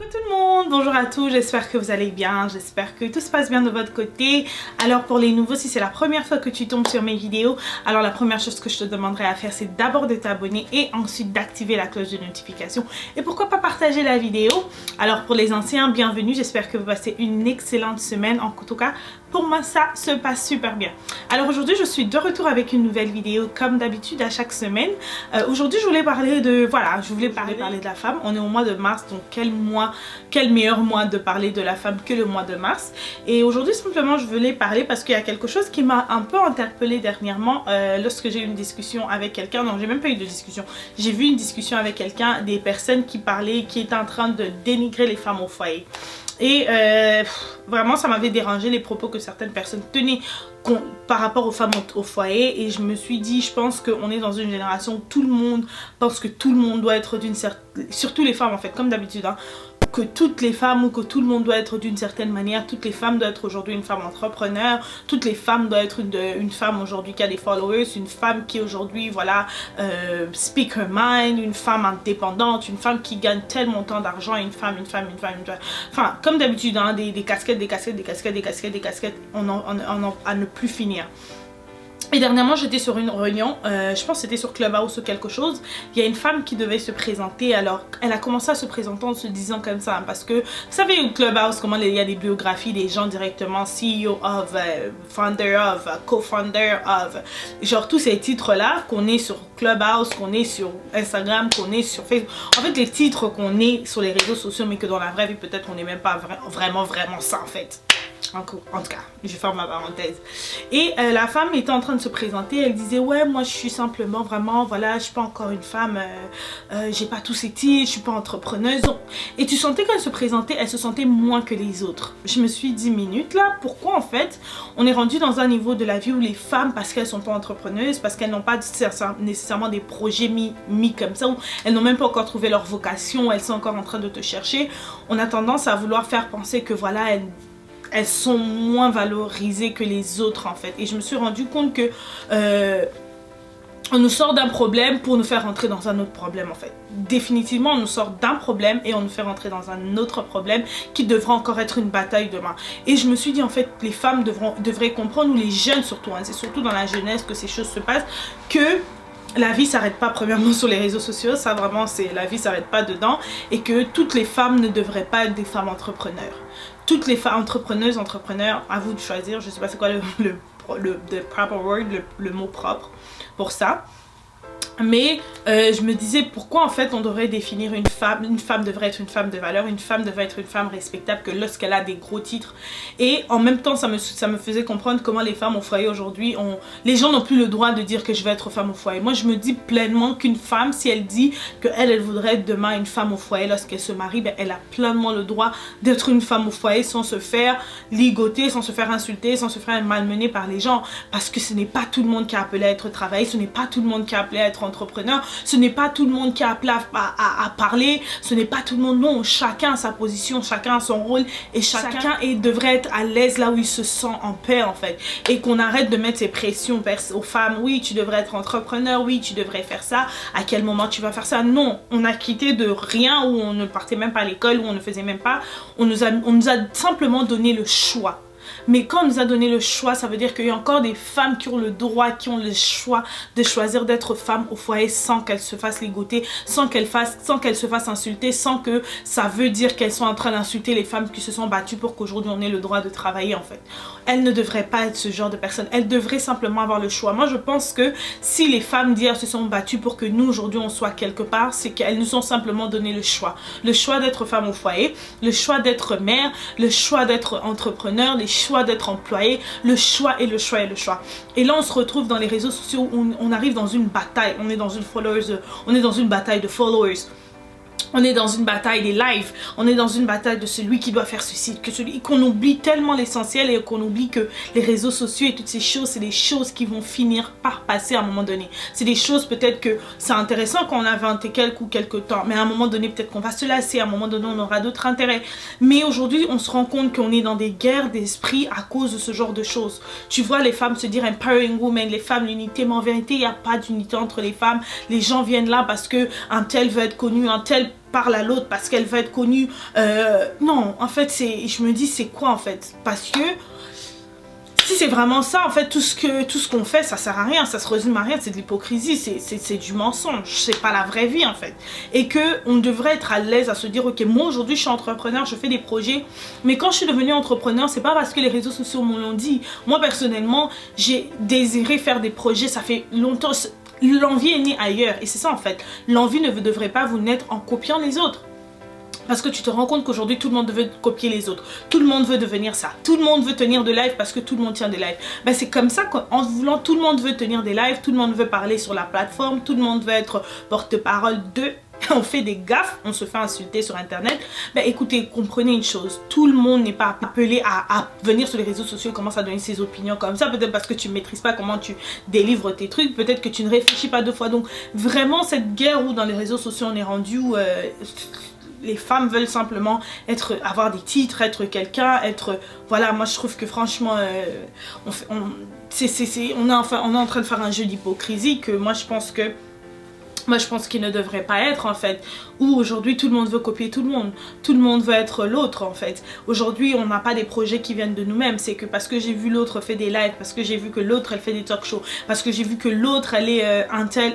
Coucou tout le monde, bonjour à tous, j'espère que vous allez bien, j'espère que tout se passe bien de votre côté. Alors pour les nouveaux, si c'est la première fois que tu tombes sur mes vidéos, alors la première chose que je te demanderai à faire, c'est d'abord de t'abonner et ensuite d'activer la cloche de notification. Et pourquoi pas partager la vidéo. Alors pour les anciens, bienvenue, j'espère que vous passez une excellente semaine. En tout cas, pour moi ça se passe super bien. Alors aujourd'hui je suis de retour avec une nouvelle vidéo comme d'habitude à chaque semaine. Aujourd'hui je voulais parler de, voilà, je voulais parler de la femme. On est au mois de mars, donc quel meilleur mois de parler de la femme que le mois de mars. Et aujourd'hui simplement je voulais parler parce qu'il y a quelque chose qui m'a un peu interpellée dernièrement lorsque j'ai eu une discussion avec quelqu'un. Non, j'ai même pas eu de discussion, j'ai vu une discussion avec quelqu'un, des personnes qui parlaient, qui étaient en train de dénigrer les femmes au foyer. Et vraiment ça m'avait dérangé les propos que certaines personnes tenaient par rapport aux femmes au foyer. Et je me suis dit, je pense qu'on est dans une génération où tout le monde pense que tout le monde doit être d'une certaine... Surtout les femmes en fait, comme d'habitude hein, que toutes les femmes ou que tout le monde doit être d'une certaine manière. Toutes les femmes doivent être aujourd'hui une femme entrepreneur. Toutes les femmes doivent être une femme aujourd'hui qui a des followers. Une femme qui aujourd'hui, voilà, speak her mind. Une femme indépendante. Une femme qui gagne tel montant d'argent. Une femme. Enfin, comme d'habitude, hein, des casquettes, on à ne plus finir. Et dernièrement j'étais sur une réunion, je pense que c'était sur Clubhouse ou quelque chose. Il y a une femme qui devait se présenter. Alors elle a commencé à se présenter en se disant comme ça hein, parce que vous savez au Clubhouse comment il y a des biographies des gens directement, CEO of, founder of, co-founder of, genre tous ces titres là qu'on est sur Clubhouse, qu'on est sur Instagram, qu'on est sur Facebook. En fait les titres qu'on est sur les réseaux sociaux mais que dans la vraie vie peut-être on n'est même pas vraiment ça en fait. En tout cas, je ferme ma parenthèse. Et la femme était en train de se présenter. Elle disait ouais, moi je suis simplement vraiment, voilà, je suis pas encore une femme, j'ai pas tous ces titres, je suis pas entrepreneuse. Et tu sentais quand elle se présentait, elle se sentait moins que les autres. Je me suis dit minutes là, pourquoi en fait on est rendu dans un niveau de la vie où les femmes, parce qu'elles sont pas entrepreneuses, parce qu'elles n'ont pas nécessairement des projets mis comme ça, ou elles n'ont même pas encore trouvé leur vocation, elles sont encore en train de te chercher, on a tendance à vouloir faire penser que voilà, elles sont moins valorisées que les autres en fait. Et je me suis rendu compte que on nous sort d'un problème pour nous faire rentrer dans un autre problème en fait. Définitivement on nous sort d'un problème et on nous fait rentrer dans un autre problème qui devra encore être une bataille demain. Et je me suis dit en fait les femmes devraient comprendre, ou les jeunes surtout, hein, c'est surtout dans la jeunesse que ces choses se passent, que la vie s'arrête pas premièrement sur les réseaux sociaux, ça vraiment c'est, la vie s'arrête pas dedans, et que toutes les femmes ne devraient pas être des femmes entrepreneurs. Toutes les femmes entrepreneurs, à vous de choisir, je sais pas c'est quoi the proper word, le mot propre pour ça. Mais je me disais pourquoi en fait on devrait définir une femme devrait être une femme de valeur, une femme devrait être une femme respectable que lorsqu'elle a des gros titres. Et en même temps ça me faisait comprendre comment les femmes au foyer aujourd'hui, les gens n'ont plus le droit de dire que je vais être femme au foyer. Moi je me dis pleinement qu'une femme, si elle dit qu'elle voudrait être demain une femme au foyer lorsqu'elle se marie, ben, elle a pleinement le droit d'être une femme au foyer sans se faire ligoter, sans se faire insulter, sans se faire malmener par les gens. Parce que ce n'est pas tout le monde qui est appelé à être travaillé, ce n'est pas tout le monde qui est appelé à être entrepreneur, ce n'est pas tout le monde qui est appelé à parler, ce n'est pas tout le monde, non, chacun a sa position, chacun a son rôle, et chacun devrait être à l'aise là où il se sent en paix en fait. Et qu'on arrête de mettre ces pressions aux femmes, oui tu devrais être entrepreneur, oui tu devrais faire ça, à quel moment tu vas faire ça. Non, on a quitté de rien, où on ne partait même pas à l'école, où on ne faisait même pas, on nous a simplement donné le choix. Mais quand on nous a donné le choix, ça veut dire qu'il y a encore des femmes qui ont le droit, qui ont le choix de choisir d'être femme au foyer sans qu'elles se fassent ligoter, sans qu'elles se fassent insulter, sans que ça veut dire qu'elles sont en train d'insulter les femmes qui se sont battues pour qu'aujourd'hui on ait le droit de travailler en fait. Elles ne devraient pas être ce genre de personnes, elles devraient simplement avoir le choix. Moi je pense que si les femmes d'hier se sont battues pour que nous aujourd'hui on soit quelque part, c'est qu'elles nous ont simplement donné le choix. Le choix d'être femme au foyer, le choix d'être mère, le choix d'être entrepreneur, le choix d'être employé, le choix et le choix et le choix. Et là on se retrouve dans les réseaux sociaux où on arrive dans une bataille, on est dans une bataille de followers. On est dans une bataille des lives, on est dans une bataille de celui qui doit faire ceci, que celui qu'on oublie tellement l'essentiel, et qu'on oublie que les réseaux sociaux et toutes ces choses, c'est des choses qui vont finir par passer à un moment donné. C'est des choses peut-être que c'est intéressant quand on a 20 et quelques temps, mais à un moment donné peut-être qu'on va se lasser, à un moment donné on aura d'autres intérêts. Mais aujourd'hui on se rend compte qu'on est dans des guerres d'esprit à cause de ce genre de choses. Tu vois les femmes se dire empowering women, les femmes l'unité, mais en vérité il n'y a pas d'unité entre les femmes. Les gens viennent là parce que un tel veut être connu, un tel parle à l'autre parce qu'elle veut être connue. Non, en fait, je me dis, c'est quoi en fait? Parce que si c'est vraiment ça, en fait, tout ce qu'on fait, ça sert à rien, ça se résume à rien, c'est de l'hypocrisie, c'est du mensonge, c'est pas la vraie vie en fait. Et que on devrait être à l'aise à se dire, ok, moi aujourd'hui je suis entrepreneur, je fais des projets, mais quand je suis devenue entrepreneur, c'est pas parce que les réseaux sociaux me l'ont dit. Moi personnellement, j'ai désiré faire des projets, ça fait longtemps, l'envie est née ailleurs, et c'est ça en fait. L'envie ne devrait pas vous naître en copiant les autres. Parce que tu te rends compte qu'aujourd'hui tout le monde veut copier les autres. Tout le monde veut devenir ça. Tout le monde veut tenir des lives parce que tout le monde tient des lives. Ben c'est comme ça qu'en voulant, tout le monde veut tenir des lives. Tout le monde veut parler sur la plateforme. Tout le monde veut être porte-parole de... On fait des gaffes, on se fait insulter sur internet. Ben écoutez, comprenez une chose. Tout le monde n'est pas appelé à venir sur les réseaux sociaux et commencer à donner ses opinions comme ça. Peut-être parce que tu ne maîtrises pas comment tu délivres tes trucs. Peut-être que tu ne réfléchis pas deux fois. Donc vraiment cette guerre où dans les réseaux sociaux on est rendu où... les femmes veulent simplement avoir des titres, être quelqu'un, être... Voilà, moi je trouve que franchement, on est en train de faire un jeu d'hypocrisie que moi je pense que... qu'il ne devrait pas être en fait, où aujourd'hui tout le monde veut copier tout le monde veut être l'autre en fait. Aujourd'hui on n'a pas des projets qui viennent de nous-mêmes, c'est que parce que j'ai vu l'autre fait des lives, parce que j'ai vu que l'autre elle fait des talk shows, parce que j'ai vu que l'autre elle est un tel,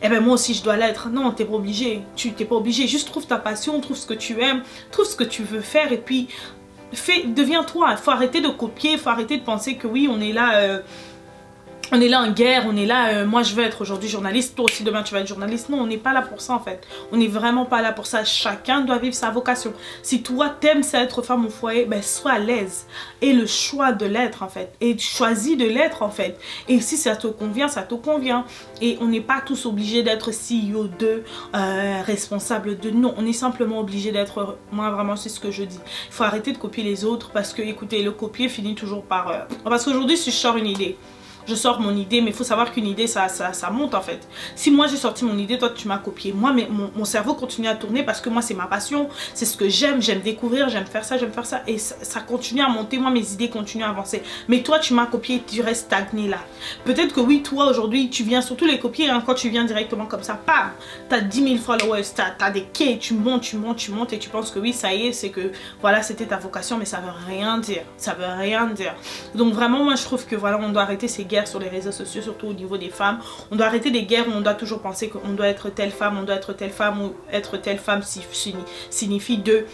et ben moi aussi je dois l'être. Non, t'es pas obligé, t'es pas obligé, juste trouve ta passion, trouve ce que tu aimes, trouve ce que tu veux faire et puis deviens toi. Il faut arrêter de copier, il faut arrêter de penser que oui on est là... on est là en guerre, on est là, moi je veux être aujourd'hui journaliste, toi aussi demain tu vas être journaliste. Non, on n'est pas là pour ça en fait. On n'est vraiment pas là pour ça. Chacun doit vivre sa vocation. Si toi t'aimes ça être femme au foyer, ben sois à l'aise. Et le choix de l'être en fait. Et choisis de l'être en fait. Et si ça te convient, ça te convient. Et on n'est pas tous obligés d'être CEO de, responsable de. Non, on est simplement obligé d'être, moi vraiment c'est ce que je dis. Il faut arrêter de copier les autres parce que écoutez, le copier finit toujours par... Parce qu'aujourd'hui si je sors une idée, je sors mon idée, mais il faut savoir qu'une idée ça monte en fait. Si moi j'ai sorti mon idée, toi tu m'as copié, moi mais mon cerveau continue à tourner parce que moi c'est ma passion, c'est ce que j'aime découvrir, j'aime faire ça et ça continue à monter, moi mes idées continuent à avancer. Mais toi tu m'as copié, tu restes stagné là. Peut-être que oui, toi aujourd'hui tu viens surtout les copier hein, quand tu viens directement comme ça, pam, t'as 10 000 followers, t'as des quais, tu montes et tu penses que oui ça y est, c'est que voilà c'était ta vocation, mais ça veut rien dire, ça veut rien dire. Donc vraiment moi je trouve que voilà on doit arrêter ces guerres sur les réseaux sociaux, surtout au niveau des femmes. On doit arrêter des guerres où on doit toujours penser qu'on doit être telle femme, on doit être telle femme, ou être telle femme signifie de...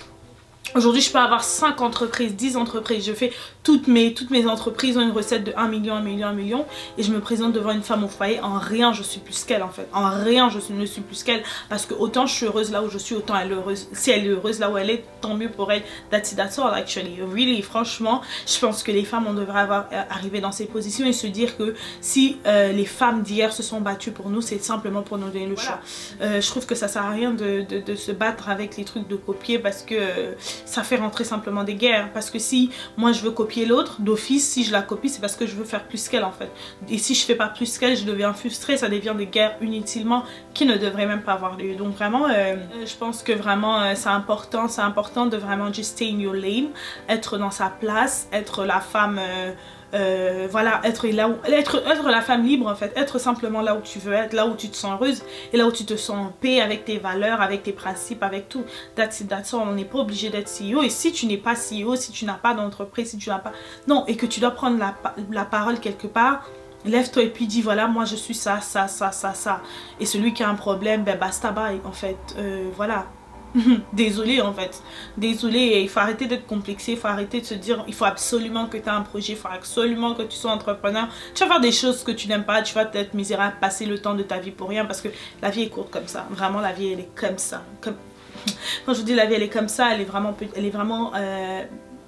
Aujourd'hui, je peux avoir 5 entreprises, 10 entreprises. Je fais toutes mes entreprises ont une recette de 1 million, 1 million, 1 million. Et je me présente devant une femme au foyer. En rien, je suis plus qu'elle en fait. En rien, je ne suis plus qu'elle. Parce que autant je suis heureuse là où je suis, autant elle est heureuse. Si elle est heureuse là où elle est, tant mieux pour elle. That's all actually. Really, franchement, je pense que les femmes, on devrait arriver dans ces positions et se dire que si les femmes d'hier se sont battues pour nous, c'est simplement pour nous donner le choix. Je trouve que ça sert à rien de se battre avec les trucs de copier parce que... ça fait rentrer simplement des guerres. Parce que si moi je veux copier l'autre, d'office, si je la copie, c'est parce que je veux faire plus qu'elle en fait. Et si je fais pas plus qu'elle, je deviens frustrée, ça devient des guerres inutilement qui ne devraient même pas avoir lieu. Donc vraiment, je pense que vraiment c'est important de vraiment just stay in your lane, être dans sa place, être la femme... voilà, être la femme libre en fait, être simplement là où tu veux être, là où tu te sens heureuse et là où tu te sens en paix avec tes valeurs, avec tes principes, avec tout. That's all. On n'est pas obligé d'être CEO. Et si tu n'es pas CEO, si tu n'as pas d'entreprise, si tu n'as pas... Non, et que tu dois prendre la parole quelque part, lève-toi et puis dis voilà, moi je suis ça. Et celui qui a un problème, ben basta bye en fait. Voilà. Désolée en fait, désolée, il faut arrêter d'être complexé, il faut arrêter de se dire il faut absolument que tu aies un projet, il faut absolument que tu sois entrepreneur. Tu vas faire des choses que tu n'aimes pas, tu vas être misérable, passer le temps de ta vie pour rien parce que la vie est courte comme ça, vraiment la vie elle est comme ça. Quand je dis la vie elle est comme ça, elle est vraiment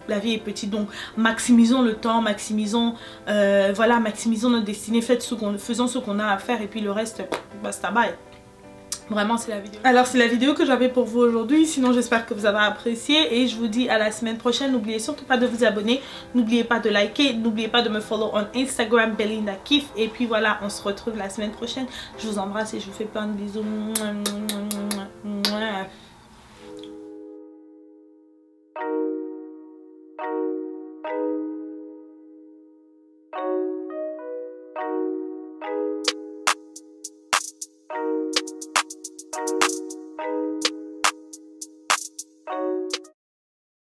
la vie est petite, donc maximisons le temps, maximisons voilà, maximisons notre destinée, faisons ce qu'on a à faire et puis le reste, basta bye. Vraiment c'est la vidéo. Alors c'est la vidéo que j'avais pour vous aujourd'hui. Sinon j'espère que vous avez apprécié. Et je vous dis à la semaine prochaine. N'oubliez surtout pas de vous abonner. N'oubliez pas de liker. N'oubliez pas de me follow on Instagram Belinda Kif. Et puis voilà, on se retrouve la semaine prochaine. Je vous embrasse et je vous fais plein de bisous.